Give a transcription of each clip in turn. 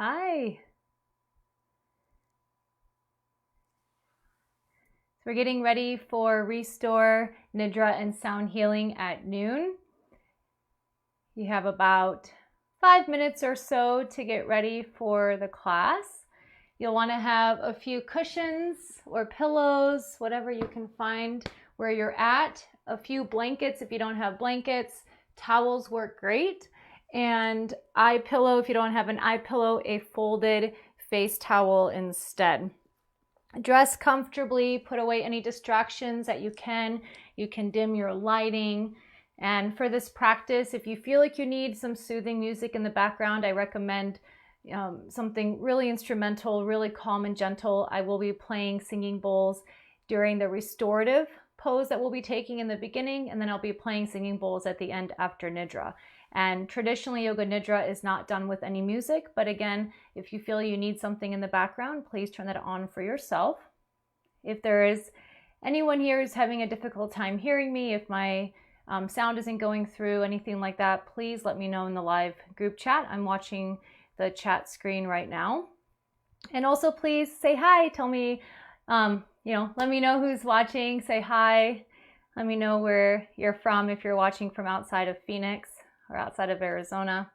Hi. So we're getting ready for Restore Nidra and Sound Healing at noon. You have about 5 minutes or so to get ready for the class. You'll want to have a few cushions or pillows, whatever you can find where you're at. A few blankets if you don't have blankets. Towels work great. And eye pillow, if you don't have an eye pillow, a folded face towel instead. Dress comfortably, put away any distractions that you can. You can dim your lighting. And for this practice, if you feel like you need some soothing music in the background, I recommend something really instrumental, really calm and gentle. I will be playing singing bowls during the restorative pose that we'll be taking in the beginning, and then I'll be playing singing bowls at the end after Nidra. And traditionally, Yoga Nidra is not done with any music, but again, if you feel you need something in the background, please turn that on for yourself. If there is anyone here who's having a difficult time hearing me, if my sound isn't going through, anything like that, please let me know in the live group chat. I'm watching the chat screen right now. And also please say hi, tell me, let me know who's watching, say hi. Let me know where you're from if you're watching from outside of Phoenix or outside of Arizona.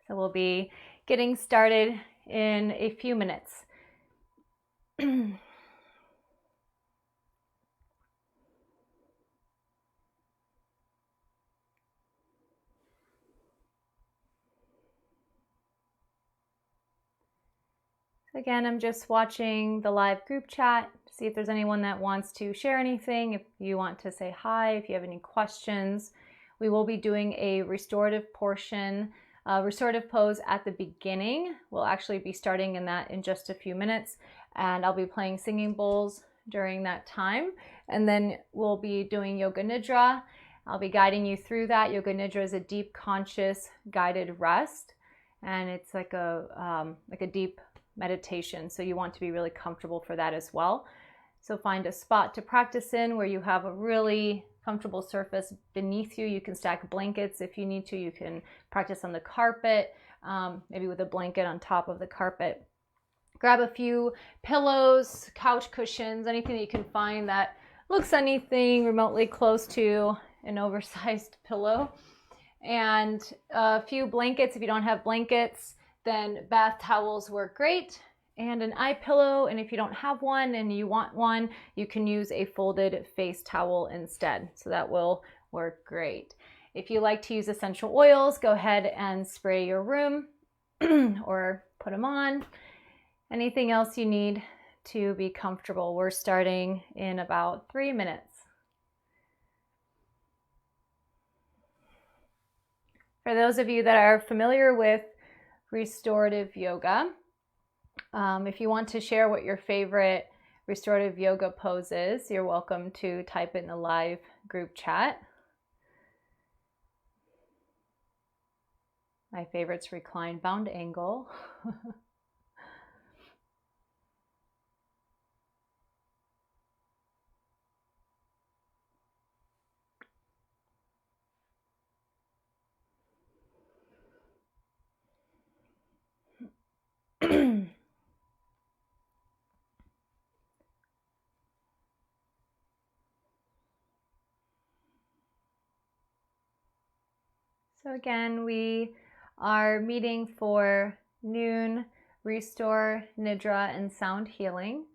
So we'll be getting started in a few minutes. Again, I'm just watching the live group chat to see if there's anyone that wants to share anything, if you want to say hi, if you have any questions. We will be doing a restorative portion, restorative pose at the beginning. We'll actually be starting in that in just a few minutes, and I'll be playing singing bowls during that time. And then we'll be doing Yoga Nidra. I'll be guiding you through that. Yoga Nidra is a deep, conscious, guided rest, and it's like a deep meditation. So you want to be really comfortable for that as well. So find a spot to practice in where you have a really comfortable surface beneath you. You can stack blankets if you need to. You can practice on the carpet, maybe with a blanket on top of the carpet. Grab a few pillows, couch cushions, anything that you can find that looks anything remotely close to an oversized pillow. And a few blankets if you don't have blankets. Then bath towels work great, and an eye pillow. And if you don't have one and you want one, you can use a folded face towel instead. So that will work great. If you like to use essential oils, go ahead and spray your room or put them on. Anything else you need to be comfortable. We're starting in about 3 minutes. For those of you that are familiar with restorative yoga, if you want to share what your favorite restorative yoga pose is, you're welcome to type it in the live group chat. My favorite's reclined bound angle. So again, we are meeting for noon, Restore, Nidra, and Sound Healing.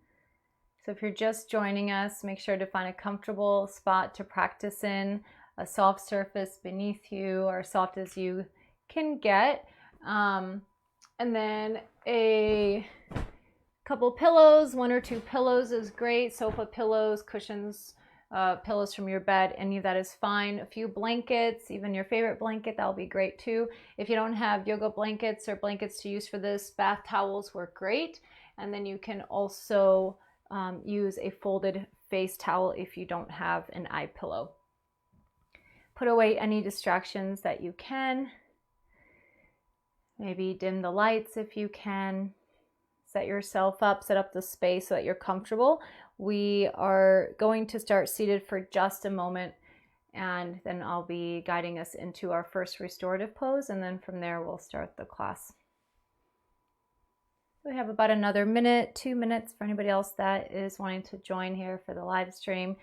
So if you're just joining us, make sure to find a comfortable spot to practice in, a soft surface beneath you, or soft as you can get. And then a couple pillows, 1 or 2 pillows is great. Sofa pillows, cushions, pillows from your bed, any of that is fine. A few blankets, even your favorite blanket, that'll be great too. If you don't have yoga blankets or blankets to use for this, bath towels work great. And then you can also use a folded face towel if you don't have an eye pillow. Put away any distractions that you can. Maybe dim the lights if you can. Set yourself up, set up the space so that you're comfortable. We are going to start seated for just a moment, and then I'll be guiding us into our first restorative pose, and then from there we'll start the class. We have about another minute, 2 minutes for anybody else that is wanting to join here for the live stream.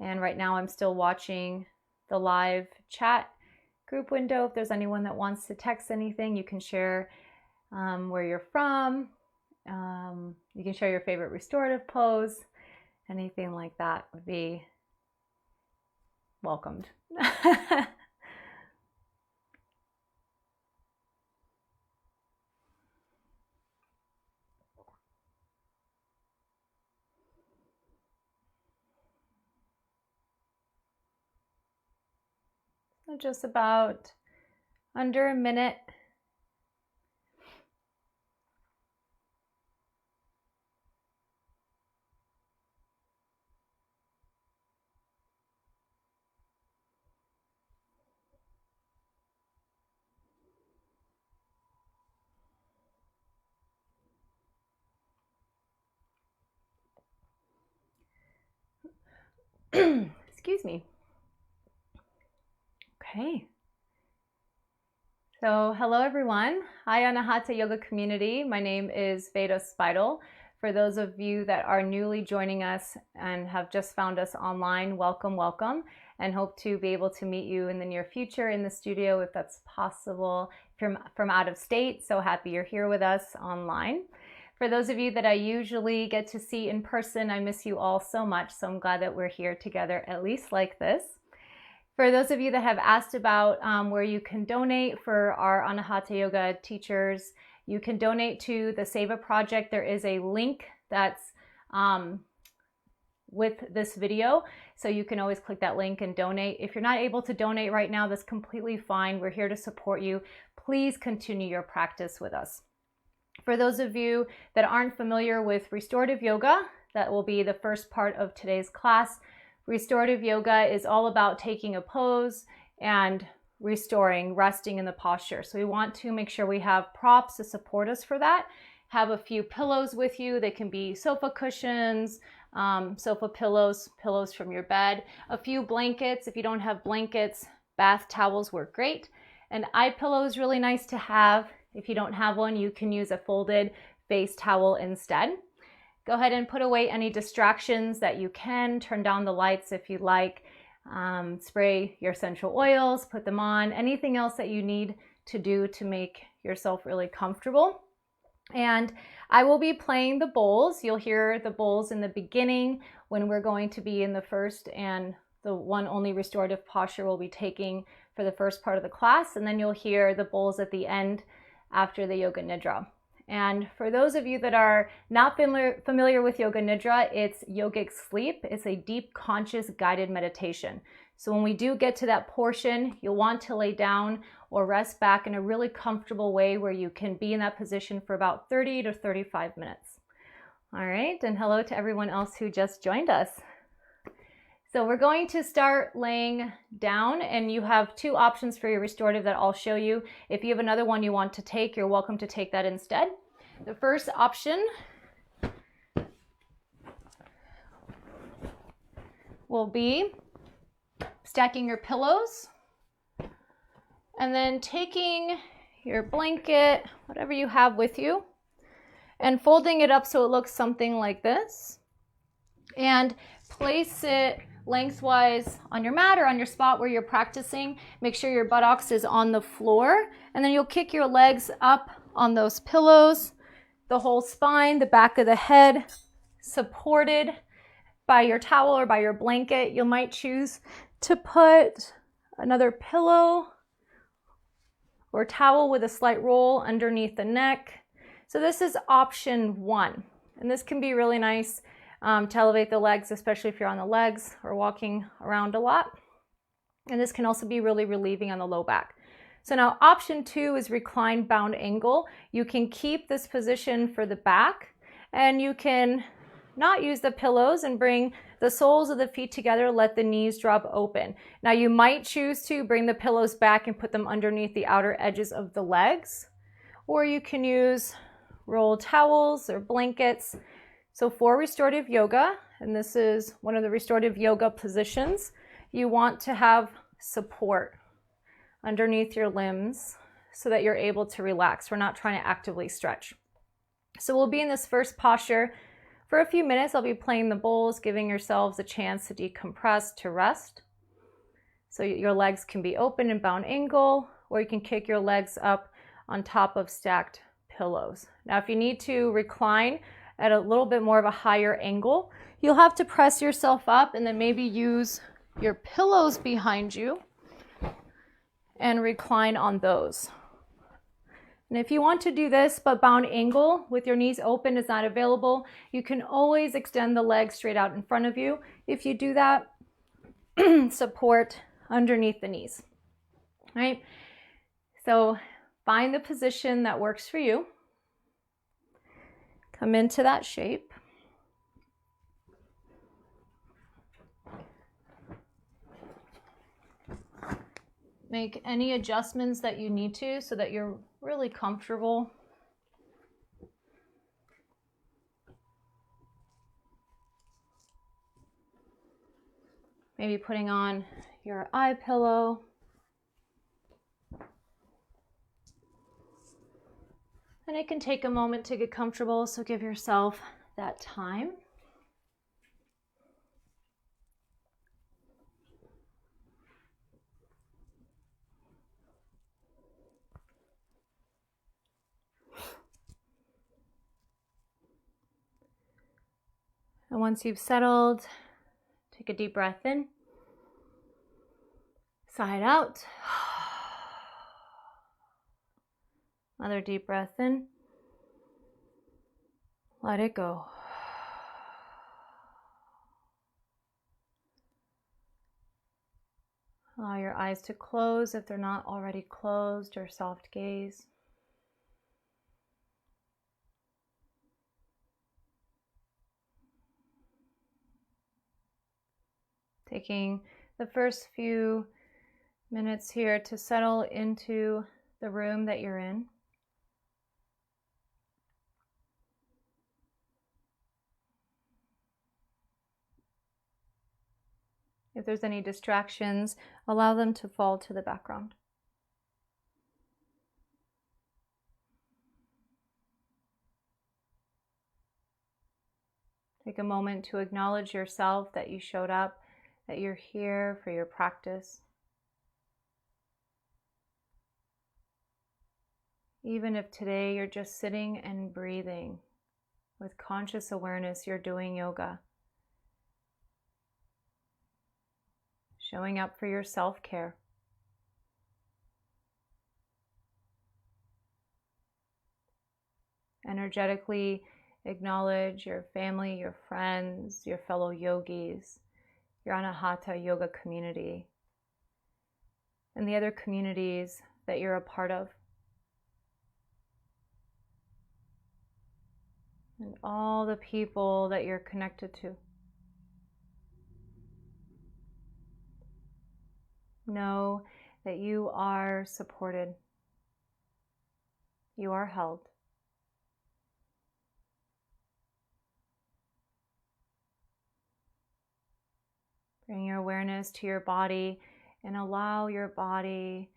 And right now I'm still watching the live chat group window. If there's anyone that wants to text anything, you can share where you're from. You can share your favorite restorative pose. Anything like that would be welcomed. Just about under a minute. Excuse me. Okay. So hello everyone. Hi Anahata Yoga community. My name is Veda. For those of you that are newly joining us and have just found us online, welcome, welcome, and hope to be able to meet you in the near future in the studio if that's possible from out of state. So happy you're here with us online. For those of you that I usually get to see in person, I miss you all so much. So I'm glad that we're here together, at least like this. For those of you that have asked about where you can donate for our Anahata Yoga teachers, you can donate to the Save a Project. There is a link that's with this video, so you can always click that link and donate. If you're not able to donate right now, that's completely fine. We're here to support you. Please continue your practice with us. For those of you that aren't familiar with restorative yoga, that will be the first part of today's class. Restorative yoga is all about taking a pose and restoring, resting in the posture. So we want to make sure we have props to support us for that. Have a few pillows with you. They can be sofa cushions, sofa pillows, pillows from your bed, a few blankets. If you don't have blankets, bath towels work great. An eye pillow is really nice to have. If you don't have one, you can use a folded face towel instead. Go ahead and put away any distractions that you can. Turn down the lights if you like. Spray your essential oils, put them on. Anything else that you need to do to make yourself really comfortable. And I will be playing the bowls. You'll hear the bowls in the beginning when we're going to be in the first and the one only restorative posture we'll be taking for the first part of the class. And then you'll hear the bowls at the end after the Yoga Nidra. And for those of you that are not familiar with Yoga Nidra, it's yogic sleep. It's a deep, conscious, guided meditation. So when we do get to that portion, you'll want to lay down or rest back in a really comfortable way where you can be in that position for about 30 to 35 minutes. All right, and hello to everyone else who just joined us. So we're going to start laying down, and you have two options for your restorative that I'll show you. If you have another one you want to take, you're welcome to take that instead. The first option will be stacking your pillows and then taking your blanket, whatever you have with you, and folding it up so it looks something like this, and place it lengthwise on your mat or on your spot where you're practicing. Make sure your buttocks is on the floor, and then you'll kick your legs up on those pillows, the whole spine, the back of the head, supported by your towel or by your blanket. You might choose to put another pillow or towel with a slight roll underneath the neck. So this is option one, and this can be really nice to elevate the legs, especially if you're on the legs or walking around a lot. And this can also be really relieving on the low back. So now option two is recline bound angle. You can keep this position for the back, and you can not use the pillows and bring the soles of the feet together, let the knees drop open. Now you might choose to bring the pillows back and put them underneath the outer edges of the legs, or you can use rolled towels or blankets. So for restorative yoga, and this is one of the restorative yoga positions, you want to have support underneath your limbs so that you're able to relax. We're not trying to actively stretch. So we'll be in this first posture for a few minutes. I'll be playing the bowls, giving yourselves a chance to decompress, to rest. So your legs can be open in bound angle, or you can kick your legs up on top of stacked pillows. Now, if you need to recline at a little bit more of a higher angle, you'll have to press yourself up and then maybe use your pillows behind you and recline on those. And if you want to do this but bound angle with your knees open is not available, you can always extend the legs straight out in front of you. If you do that, support underneath the knees, right? So find the position that works for you. Come into that shape. Make any adjustments that you need to so that you're really comfortable. Maybe putting on your eye pillow. And it can take a moment to get comfortable, so give yourself that time. And once you've settled, take a deep breath in, sigh it out. Another deep breath in. Let it go. Allow your eyes to close if they're not already closed, or soft gaze. Taking the first few minutes here to settle into the room that you're in. If there's any distractions, allow them to fall to the background. Take a moment to acknowledge yourself, that you showed up, that you're here for your practice. Even if today you're just sitting and breathing with conscious awareness, you're doing yoga. Showing up for your self-care. Energetically acknowledge your family, your friends, your fellow yogis, your Anahata yoga community, and the other communities that you're a part of. And all the people that you're connected to. Know that you are supported. You are held. Bring your awareness to your body and allow your body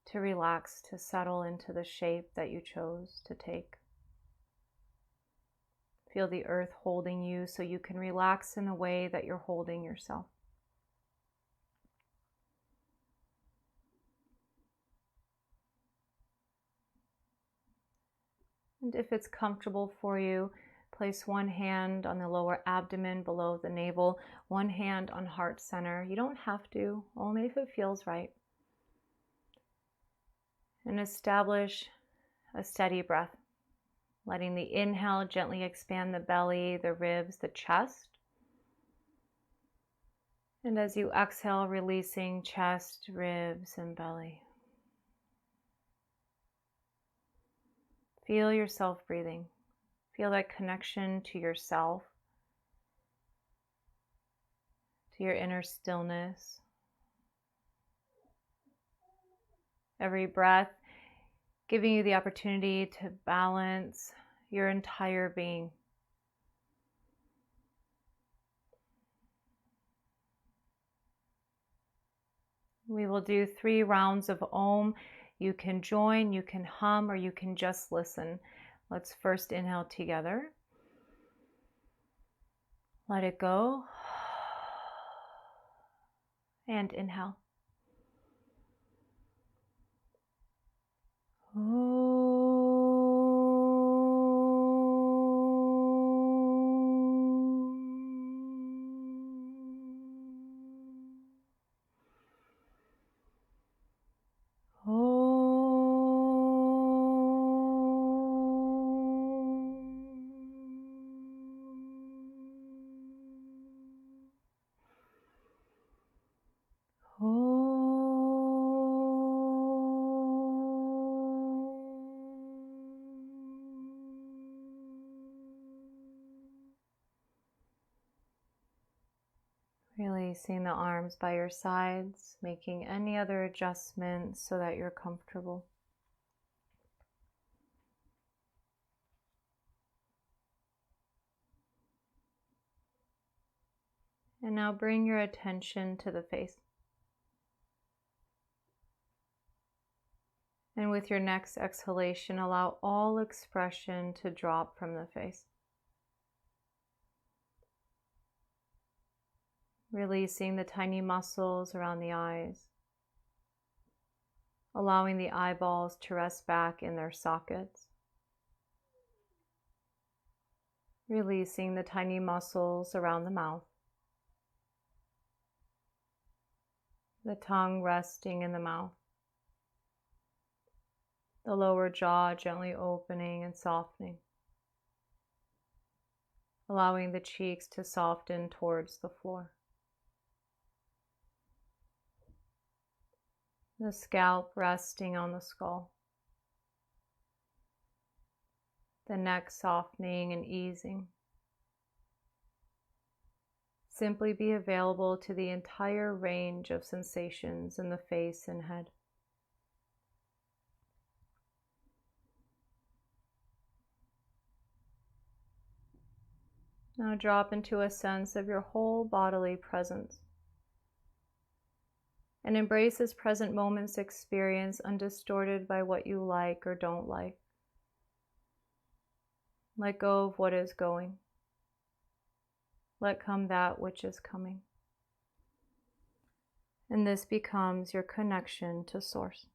to relax, to settle into the shape that you chose to take. Feel the earth holding you so you can relax in the way that you're holding yourself. And if it's comfortable for you, place one hand on the lower abdomen below the navel, one hand on heart center. You don't have to, only if it feels right. And establish a steady breath, letting the inhale gently expand the belly, the ribs, the chest. And as you exhale, releasing chest, ribs, and belly. Feel yourself breathing. Feel that connection to yourself, to your inner stillness. Every breath giving you the opportunity to balance your entire being. We will do 3 rounds of Om. You can join, you can hum, or you can just listen. Let's first inhale together. Let it go. And inhale. Releasing the arms by your sides, making any other adjustments so that you're comfortable. And now bring your attention to the face. And with your next exhalation, allow all expression to drop from the face. Releasing the tiny muscles around the eyes, allowing the eyeballs to rest back in their sockets. Releasing the tiny muscles around the mouth, the tongue resting in the mouth, the lower jaw gently opening and softening, allowing the cheeks to soften towards the floor. The scalp resting on the skull. The neck softening and easing. Simply be available to the entire range of sensations in the face and head. Now drop into a sense of your whole bodily presence. And embrace this present moment's experience undistorted by what you like or don't like. Let go of what is going. Let come that which is coming. And this becomes your connection to Source.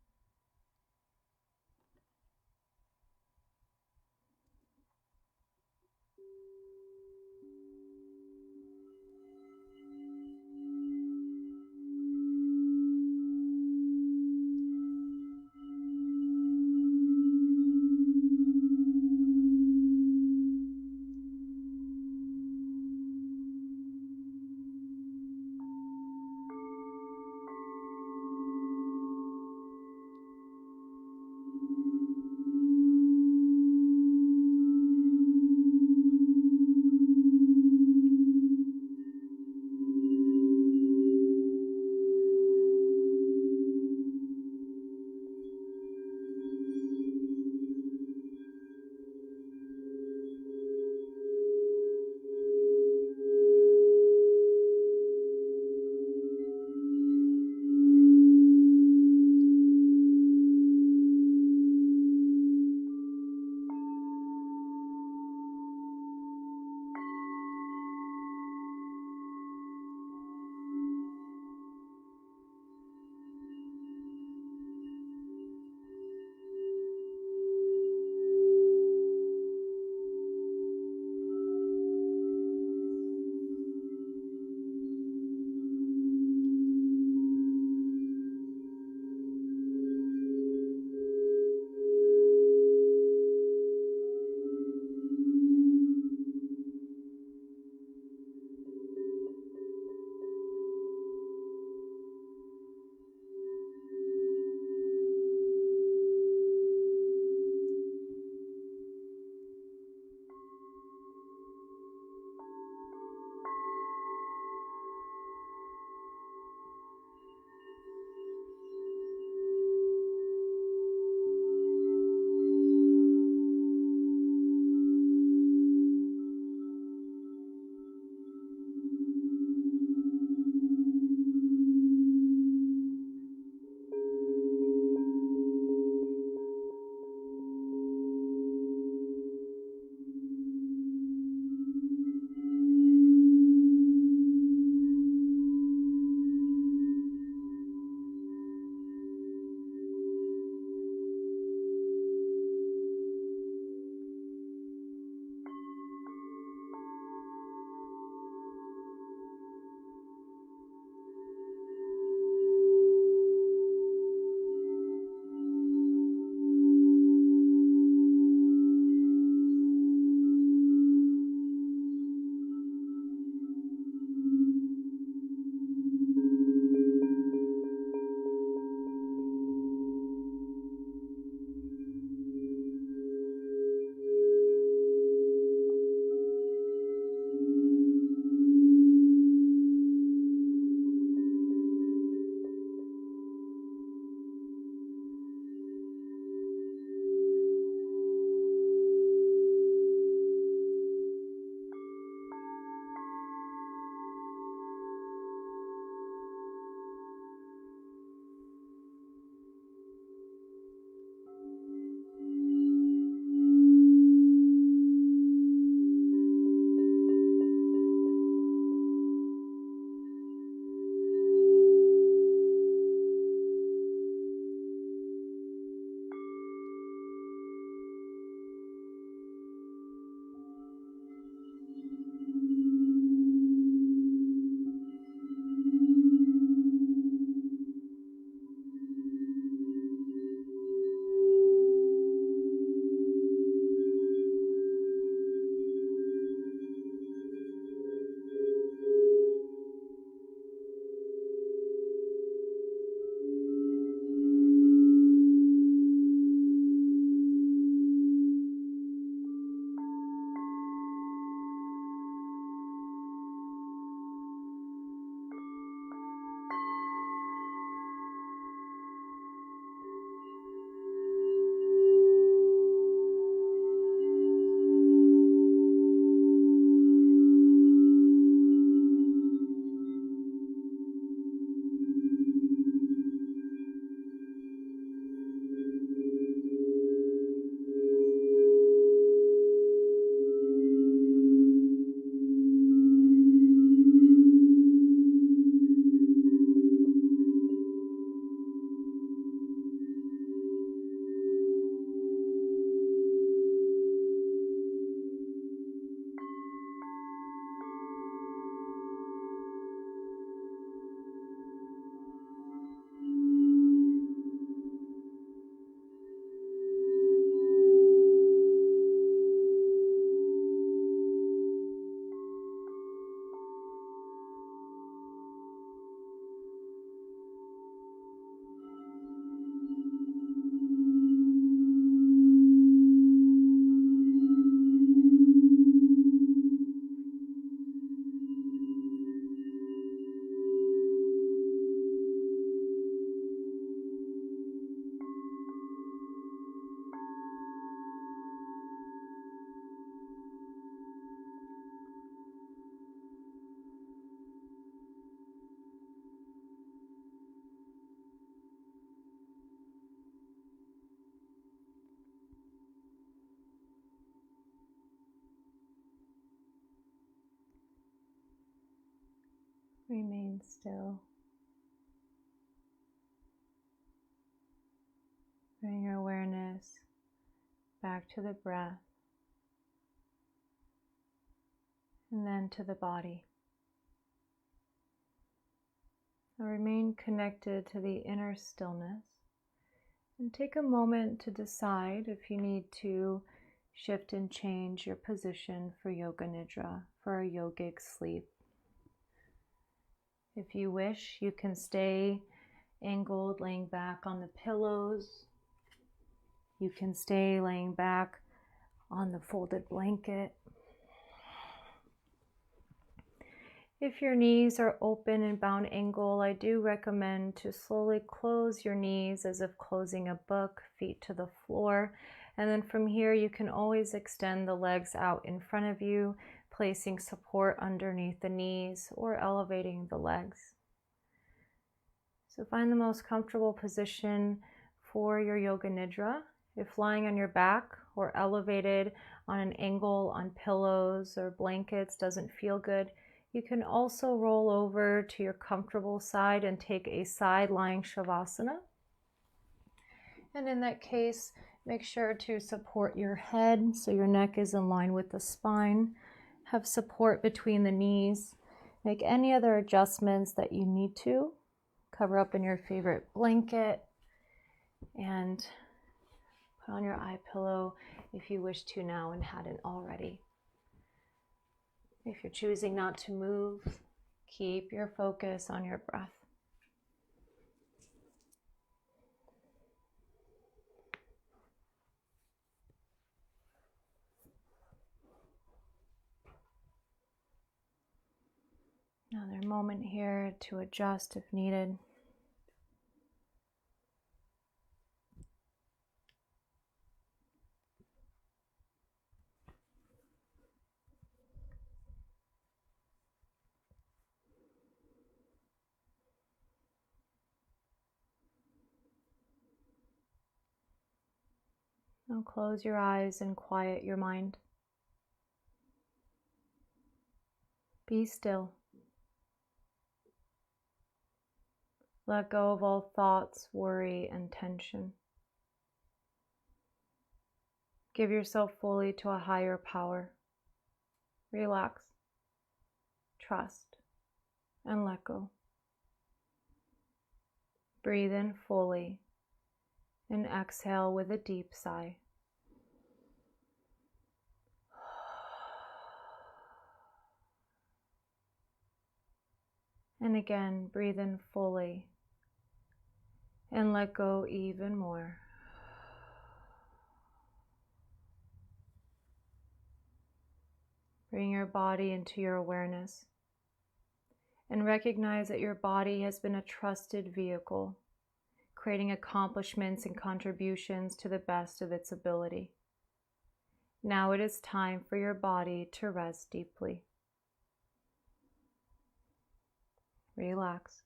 Remain still. Bring your awareness back to the breath and then to the body. Now remain connected to the inner stillness and take a moment to decide if you need to shift and change your position for Yoga Nidra, for a yogic sleep. If you wish, you can stay angled, laying back on the pillows. You can stay laying back on the folded blanket. If your knees are open in bound angle, I do recommend to slowly close your knees as if closing a book, feet to the floor. And then from here, you can always extend the legs out in front of you, placing support underneath the knees or elevating the legs. So find the most comfortable position for your Yoga Nidra. If lying on your back or elevated on an angle on pillows or blankets doesn't feel good, you can also roll over to your comfortable side and take a side lying Shavasana. And in that case, make sure to support your head so your neck is in line with the spine. Have support between the knees. Make any other adjustments that you need to. Cover up in your favorite blanket and put on your eye pillow if you wish to now and hadn't already. If you're choosing not to move, keep your focus on your breath. Another moment here to adjust if needed. Now close your eyes and quiet your mind. Be still. Let go of all thoughts, worry, and tension. Give yourself fully to a higher power. Relax, trust, and let go. Breathe in fully and exhale with a deep sigh. And again, breathe in fully and let go even more. Bring your body into your awareness and recognize that your body has been a trusted vehicle, creating accomplishments and contributions to the best of its ability. Now it is time for your body to rest deeply. Relax.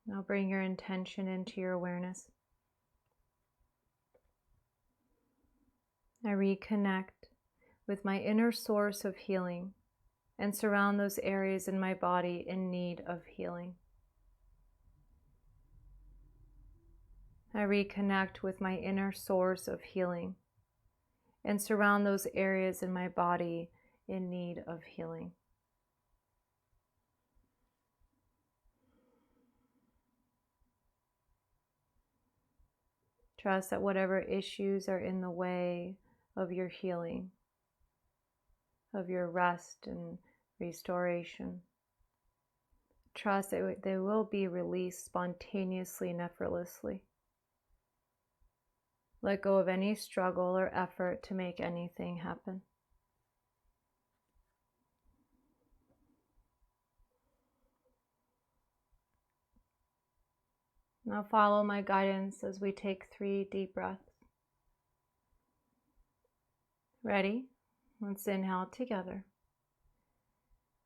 Now bring your intention into your awareness. I reconnect with my inner source of healing and surround those areas in my body in need of healing. I reconnect with my inner source of healing and surround those areas in my body in need of healing. Trust that whatever issues are in the way of your healing, of your rest and restoration, trust that they will be released spontaneously and effortlessly. Let go of any struggle or effort to make anything happen. Now follow my guidance as we take 3 deep breaths. Ready? Let's inhale together.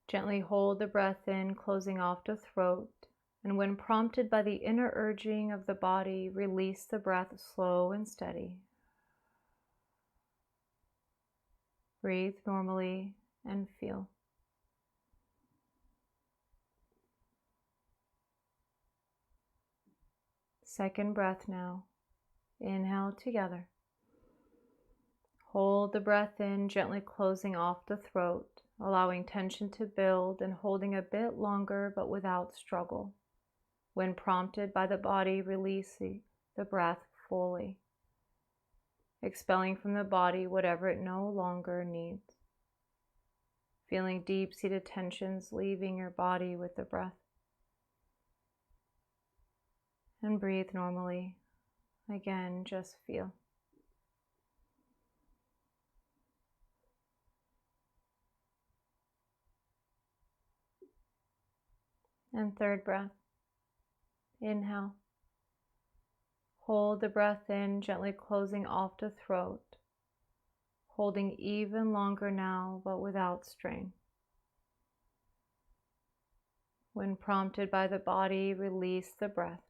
Gently hold the breath in, closing off the throat. And when prompted by the inner urging of the body, release the breath slow and steady. Breathe normally and feel. Second breath now. Inhale together. Hold the breath in, gently closing off the throat, allowing tension to build and holding a bit longer but without struggle. When prompted by the body, release the breath fully, expelling from the body whatever it no longer needs. Feeling deep-seated tensions leaving your body with the breath. And breathe normally. Again, just feel. And third breath. Inhale. Hold the breath in, gently closing off the throat, holding even longer now, but without strain. When prompted by the body, release the breath,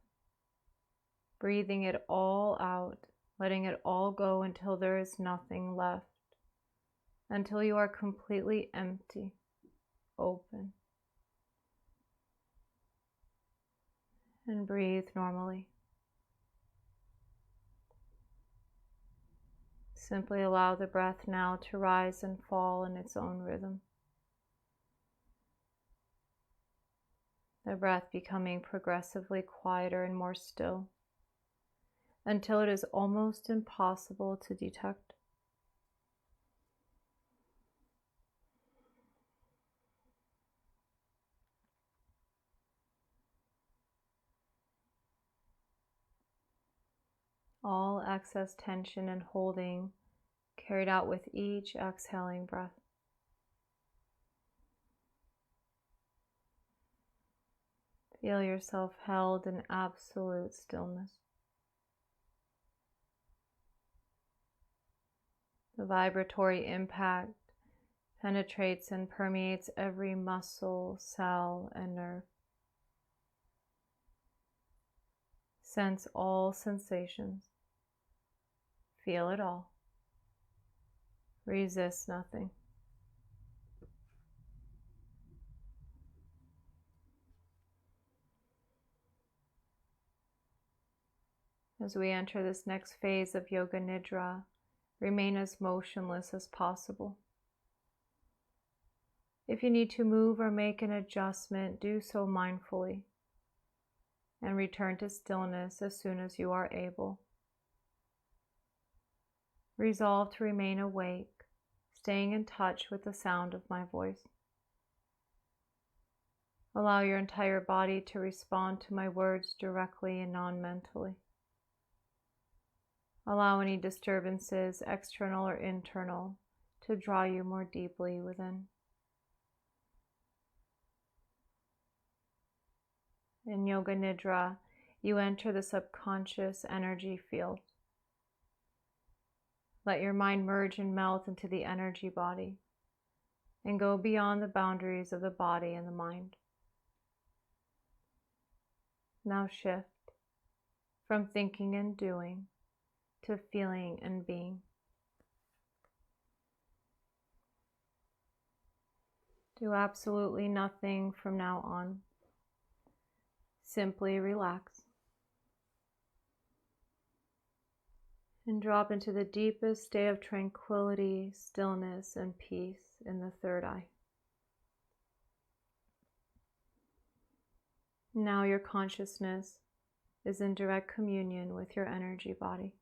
breathing it all out, letting it all go until there is nothing left, until you are completely empty, open. And breathe normally. Simply allow the breath now to rise and fall in its own rhythm. The breath becoming progressively quieter and more still, until it is almost impossible to detect. All excess tension and holding carried out with each exhaling breath. Feel yourself held in absolute stillness. The vibratory impact penetrates and permeates every muscle, cell, and nerve. Sense all sensations. Feel it all. Resist nothing. As we enter this next phase of Yoga Nidra, remain as motionless as possible. If you need to move or make an adjustment, do so mindfully, and return to stillness as soon as you are able. Resolve to remain awake, staying in touch with the sound of my voice. Allow your entire body to respond to my words directly and non-mentally. Allow any disturbances, external or internal, to draw you more deeply within. In Yoga Nidra, you enter the subconscious energy field. Let your mind merge and melt into the energy body and go beyond the boundaries of the body and the mind. Now shift from thinking and doing to feeling and being. Do absolutely nothing from now on. Simply relax and drop into the deepest state of tranquility, stillness, and peace in the third eye. Now your consciousness is in direct communion with your energy body.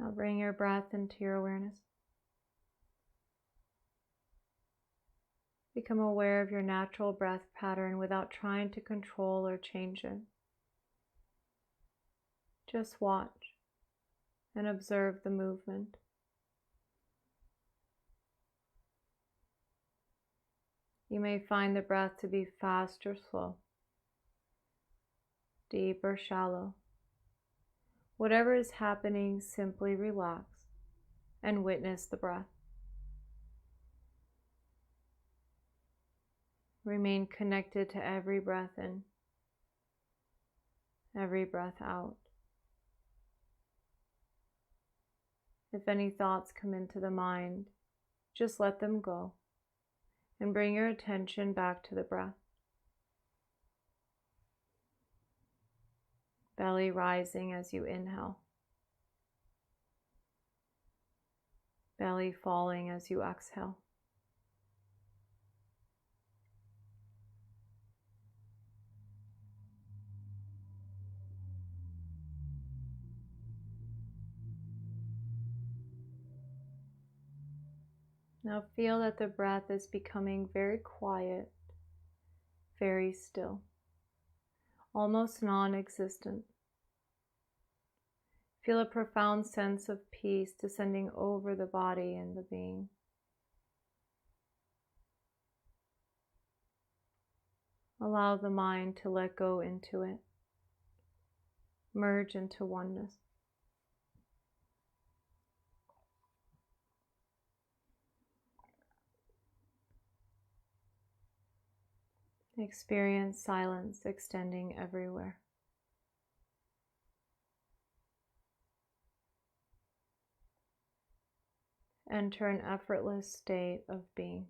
Now bring your breath into your awareness. Become aware of your natural breath pattern without trying to control or change it. Just watch and observe the movement. You may find the breath to be fast or slow, deep or shallow. Whatever is happening, simply relax and witness the breath. Remain connected to every breath in, every breath out. If any thoughts come into the mind, just let them go and bring your attention back to the breath. Belly rising as you inhale. Belly falling as you exhale. Now feel that the breath is becoming very quiet, very still, almost non-existent. Feel a profound sense of peace descending over the body and the being. Allow the mind to let go into it, merge into oneness. Experience silence extending everywhere. Enter an effortless state of being.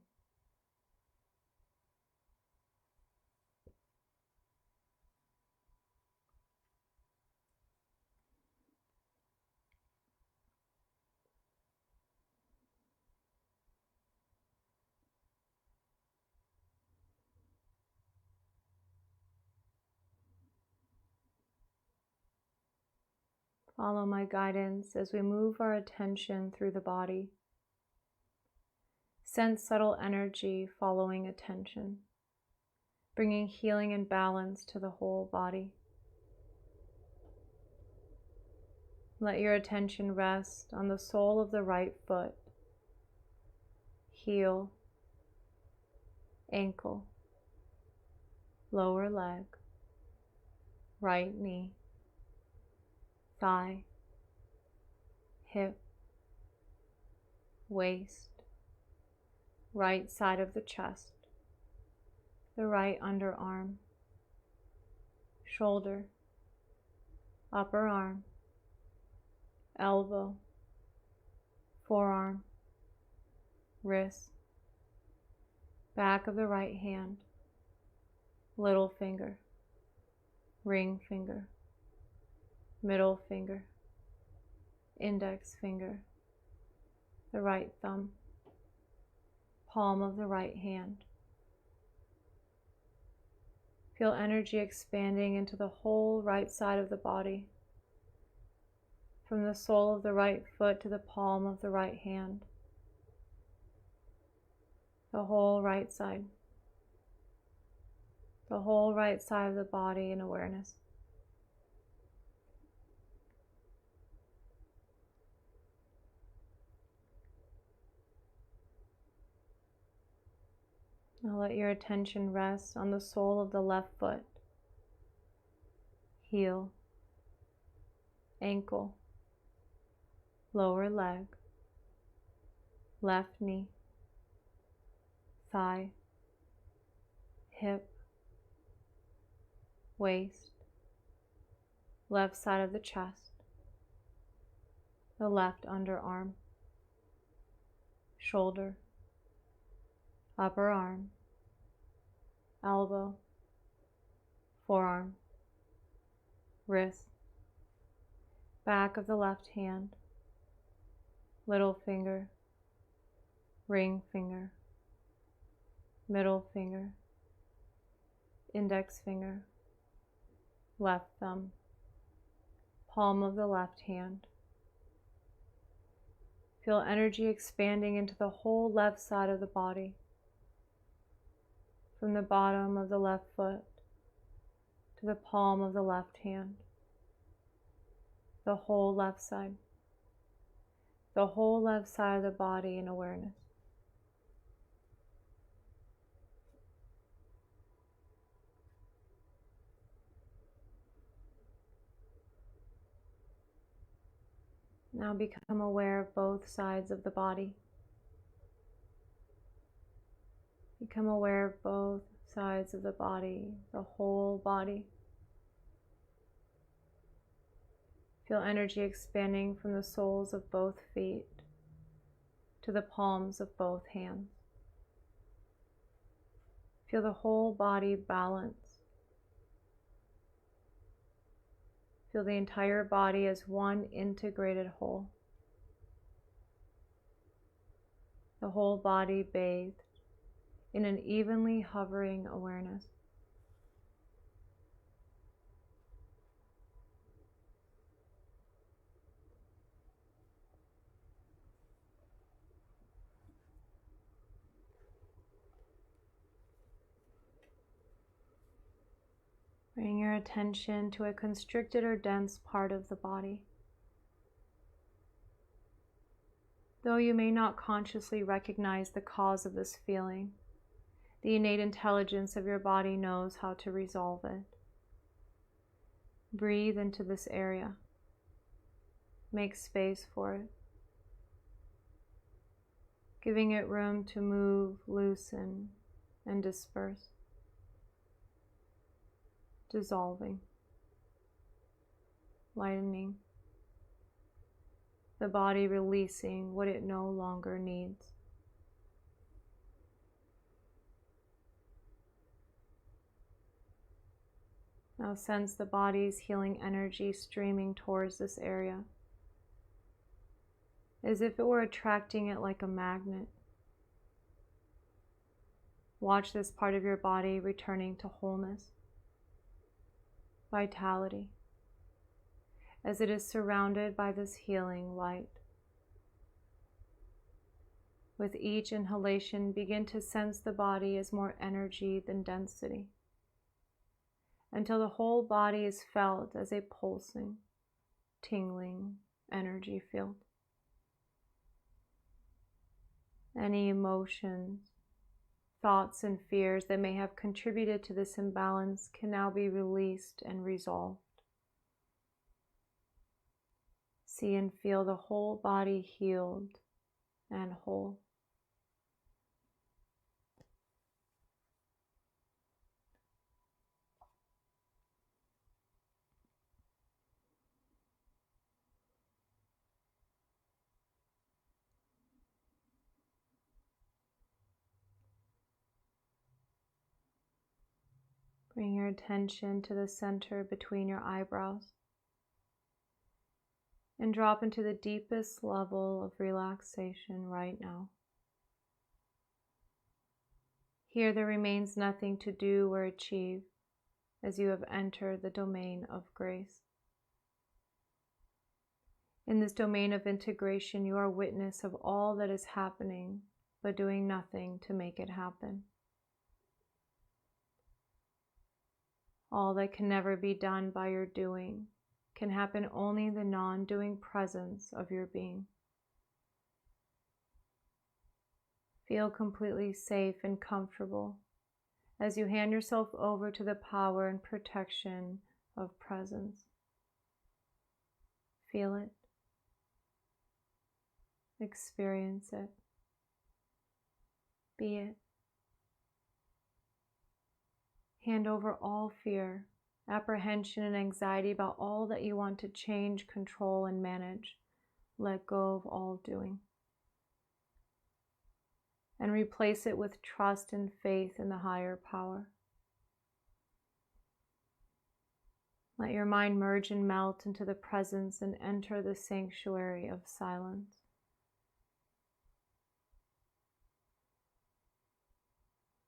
Follow my guidance as we move our attention through the body. Sense subtle energy following attention, bringing healing and balance to the whole body. Let your attention rest on the sole of the right foot, heel, ankle, lower leg, right knee, thigh, hip, waist, right side of the chest, the right underarm, shoulder, upper arm, elbow, forearm, wrist, back of the right hand, little finger, ring finger, middle finger, index finger, the right thumb, palm of the right hand. Feel energy expanding into the whole right side of the body, from the sole of the right foot to the palm of the right hand, the whole right side of the body in awareness. Now let your attention rest on the sole of the left foot, heel, ankle, lower leg, left knee, thigh, hip, waist, left side of the chest, the left underarm, shoulder, upper arm, elbow, forearm, wrist, back of the left hand, little finger, ring finger, middle finger, index finger, left thumb, palm of the left hand. Feel energy expanding into the whole left side of the body, from the bottom of the left foot to the palm of the left hand, the whole left side of the body in awareness. Now become aware of both sides of the body. Become aware of both sides of the body, the whole body. Feel energy expanding from the soles of both feet to the palms of both hands. Feel the whole body balance. Feel the entire body as one integrated whole. The whole body bathed in an evenly hovering awareness. Bring your attention to a constricted or dense part of the body. Though you may not consciously recognize the cause of this feeling, the innate intelligence of your body knows how to resolve it. Breathe into this area. Make space for it, giving it room to move, loosen, and disperse. Dissolving, lightening, the body releasing what it no longer needs. Now sense the body's healing energy streaming towards this area, as if it were attracting it like a magnet. Watch this part of your body returning to wholeness, vitality, as it is surrounded by this healing light. With each inhalation, begin to sense the body as more energy than density, until the whole body is felt as a pulsing, tingling energy field. Any emotions, thoughts, and fears that may have contributed to this imbalance can now be released and resolved. See and feel the whole body healed and whole. Bring your attention to the center between your eyebrows and drop into the deepest level of relaxation right now. Here there remains nothing to do or achieve as you have entered the domain of grace. In this domain of integration, you are witness of all that is happening, but doing nothing to make it happen. All that can never be done by your doing can happen only in the non-doing presence of your being. Feel completely safe and comfortable as you hand yourself over to the power and protection of presence. Feel it. Experience it. Be it. Hand over all fear, apprehension, and anxiety about all that you want to change, control, and manage. Let go of all doing. And replace it with trust and faith in the higher power. Let your mind merge and melt into the presence and enter the sanctuary of silence.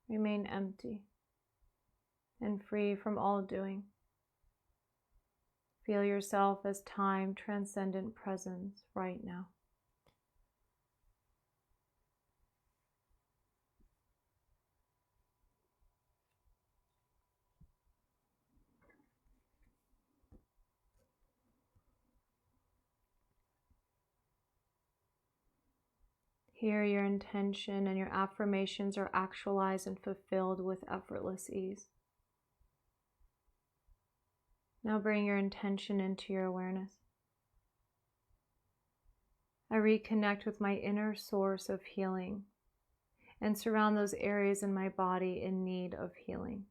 Remain empty and free from all doing. Feel yourself as time transcendent presence right now. Here your intention and your affirmations are actualized and fulfilled with effortless ease. Now bring your intention into your awareness. I reconnect with my inner source of healing and surround those areas in my body in need of healing.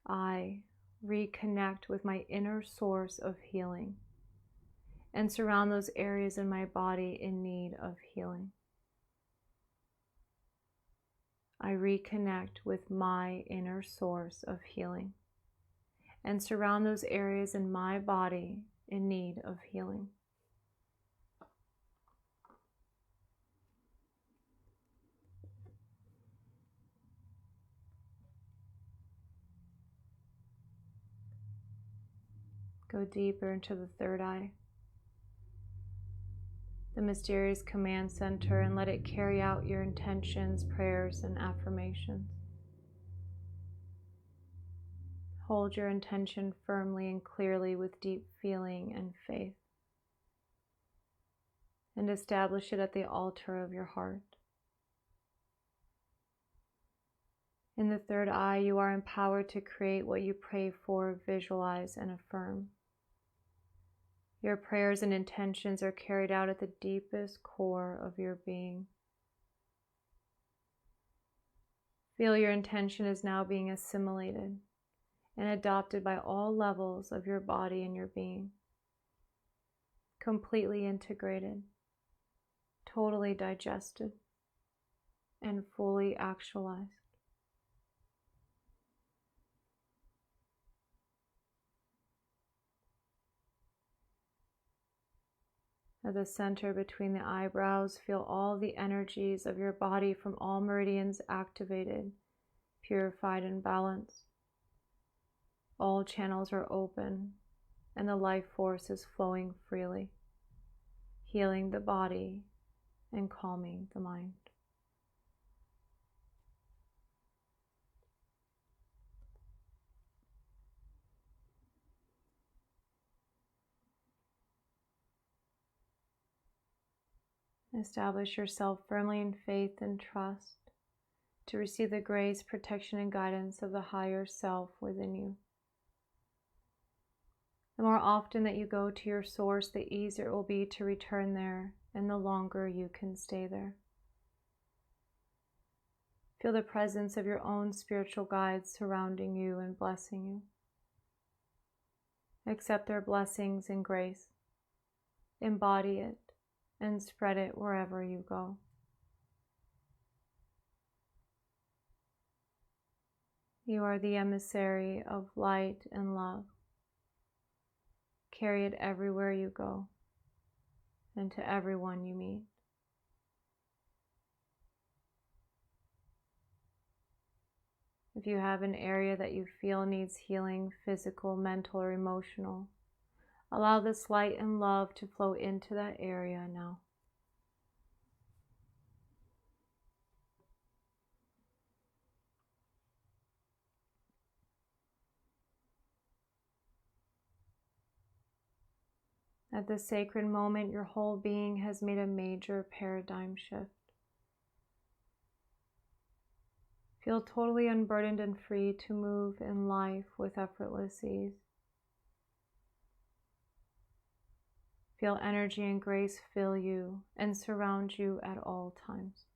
I reconnect with my inner source of healing and surround those areas in my body in need of healing. I reconnect with my inner source of healing and surround those areas in my body in need of healing. Go deeper into the third eye, the mysterious command center, and let it carry out your intentions, prayers, and affirmations. Hold your intention firmly and clearly with deep feeling and faith, and establish it at the altar of your heart. In the third eye, you are empowered to create what you pray for, visualize, and affirm. Your prayers and intentions are carried out at the deepest core of your being. Feel your intention is now being assimilated and adopted by all levels of your body and your being. Completely integrated, totally digested, and fully actualized. At the center between the eyebrows, feel all the energies of your body from all meridians activated, purified, and balanced. All channels are open, and the life force is flowing freely, healing the body and calming the mind. Establish yourself firmly in faith and trust to receive the grace, protection, and guidance of the higher self within you. The more often that you go to your source, the easier it will be to return there, and the longer you can stay there. Feel the presence of your own spiritual guides surrounding you and blessing you. Accept their blessings and grace. Embody it and spread it wherever you go. You are the emissary of light and love. Carry it everywhere you go and to everyone you meet. If you have an area that you feel needs healing, physical, mental, or emotional, allow this light and love to flow into that area now. At this sacred moment, your whole being has made a major paradigm shift. Feel totally unburdened and free to move in life with effortless ease. Feel energy and grace fill you and surround you at all times.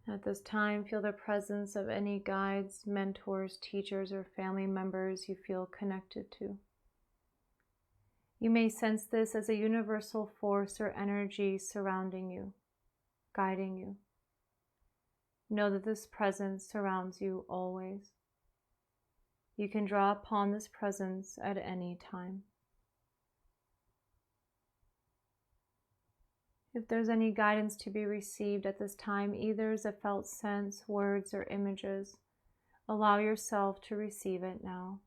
At this time, feel the presence of any guides, mentors, teachers, or family members you feel connected to. You may sense this as a universal force or energy surrounding you, guiding you. Know that this presence surrounds you always. You can draw upon this presence at any time. If there's any guidance to be received at this time, either as a felt sense, words, or images, allow yourself to receive it now.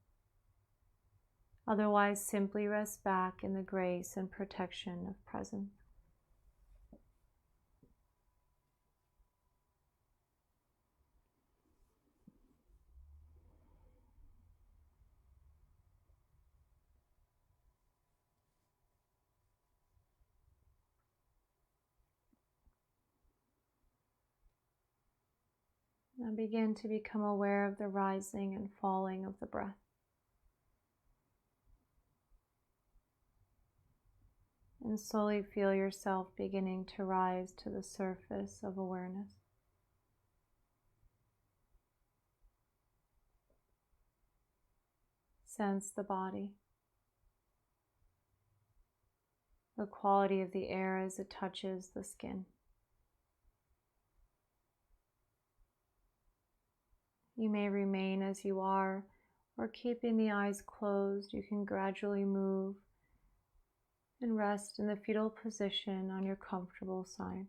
Otherwise, simply rest back in the grace and protection of presence. Now begin to become aware of the rising and falling of the breath. and slowly feel yourself beginning to rise to the surface of awareness. Sense the body, the quality of the air as it touches the skin. You may remain as you are, or keeping the eyes closed, you can gradually move and rest in the fetal position on your comfortable side.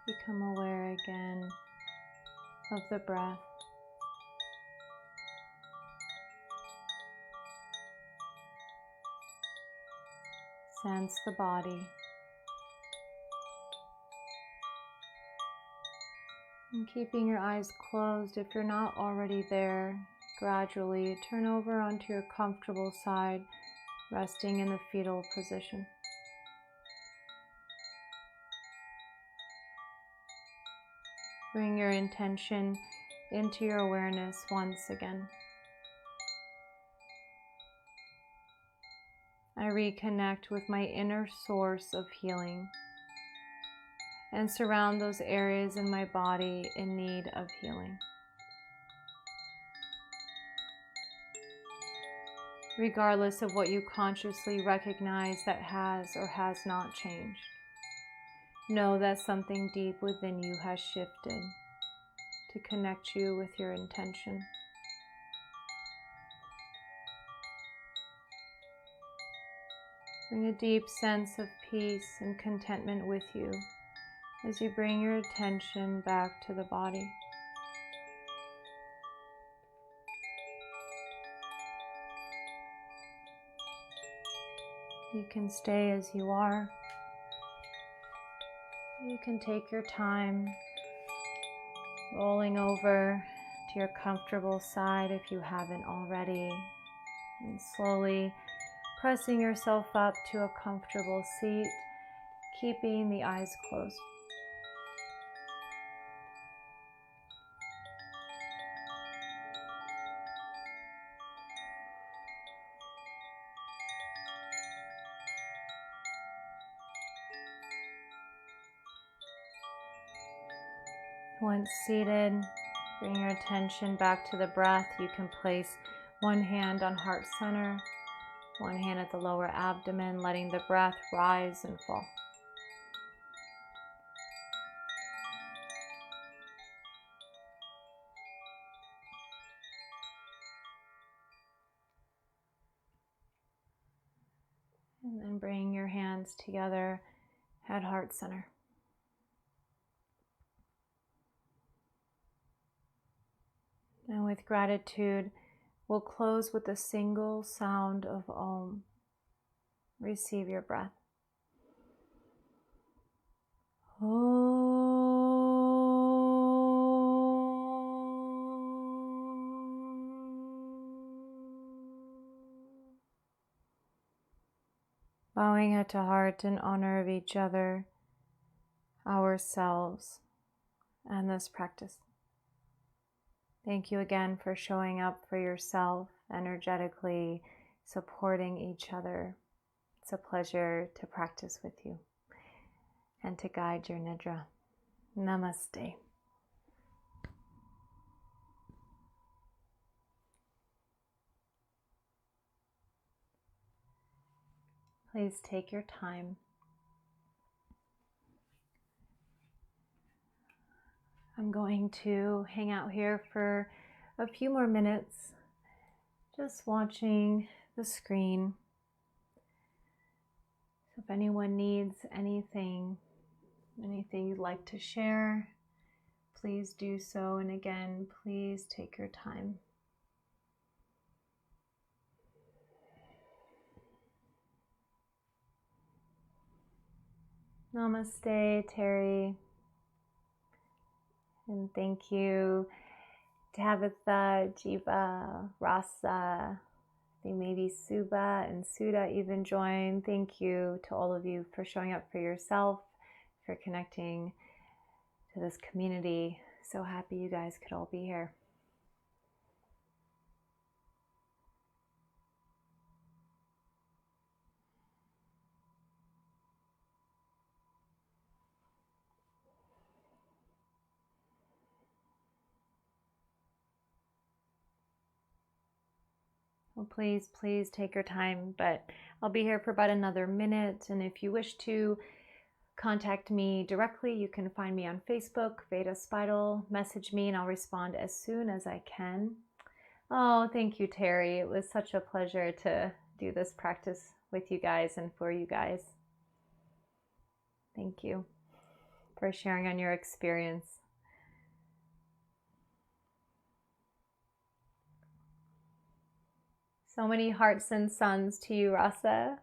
Become aware again of the breath. Sense the body. And keeping your eyes closed, if you're not already there, gradually turn over onto your comfortable side, resting in the fetal position. Bring your intention into your awareness once again. I reconnect with my inner source of healing and surround those areas in my body in need of healing. Regardless of what you consciously recognize that has or has not changed, know that something deep within you has shifted to connect you with your intention. Bring a deep sense of peace and contentment with you as you bring your attention back to the body. You can stay as you are. You can take your time rolling over to your comfortable side if you haven't already, and slowly pressing yourself up to a comfortable seat, keeping the eyes closed. Once seated, bring your attention back to the breath. You can place one hand on heart center, one hand at the lower abdomen, letting the breath rise and fall. And then bring your hands together at heart center. And with gratitude, we'll close with a single sound of Om. Receive your breath. Om. Bowing head to heart in honor of each other, ourselves, and this practice. Thank you again for showing up for yourself, energetically supporting each other. It's a pleasure to practice with you and to guide your Nidra. Namaste. Please take your time. I'm going to hang out here for a few more minutes, just watching the screen. So if anyone needs anything you'd like to share, please do so. And again, please take your time. Namaste, Terry. And thank you, Tabitha, Jiva, Rasa, I think maybe Suba and Suda even joined. Thank you to all of you for showing up for yourself, for connecting to this community. So happy you guys could all be here. Well, please take your time, but I'll be here for about another minute. And if you wish to contact me directly, you can find me on Facebook, Veda Spidal. Message me and I'll respond as soon as I can. Oh, thank you, Terry. It was such a pleasure to do this practice with you guys and for you guys. Thank you for sharing on your experience. So many hearts and suns to you, Rasa.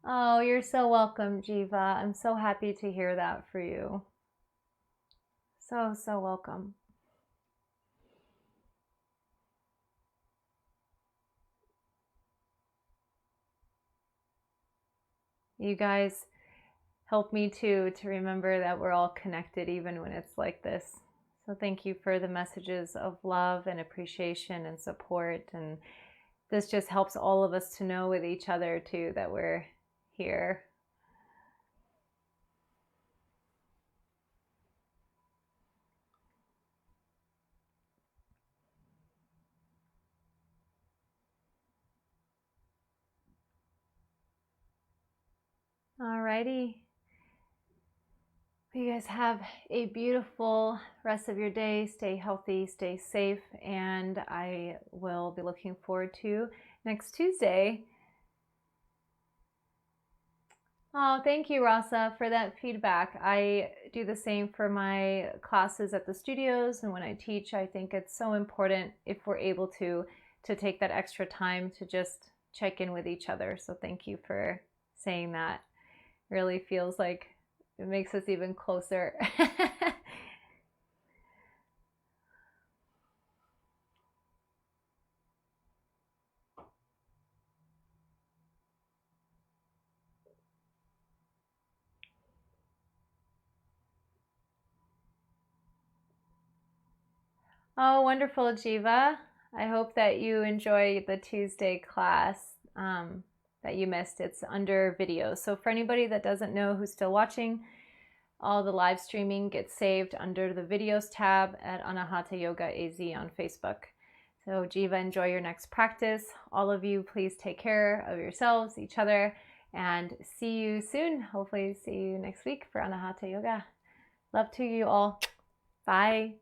Oh, you're so welcome, Jiva. I'm so happy to hear that for you. So welcome. You guys help me to remember that we're all connected even when it's like this. So thank you for the messages of love and appreciation and support. And this just helps all of us to know with each other too that we're here. Alrighty. You guys have a beautiful rest of your day. Stay healthy, stay safe, and I will be looking forward to next Tuesday. Oh, thank you, Rasa, for that feedback. I do the same for my classes at the studios, and when I teach, I think it's so important if we're able to take that extra time to just check in with each other. So thank you for saying that. It really feels like it makes us even closer. Oh, wonderful, Jiva. I hope that you enjoy the Tuesday class that you missed. It's under video. So for anybody that doesn't know who's still watching, all the live streaming gets saved under the videos tab at Anahata Yoga AZ on Facebook. So Jiva, enjoy your next practice. All of you, please take care of yourselves, each other, and see you soon. Hopefully see you next week for Anahata Yoga. Love to you all. Bye.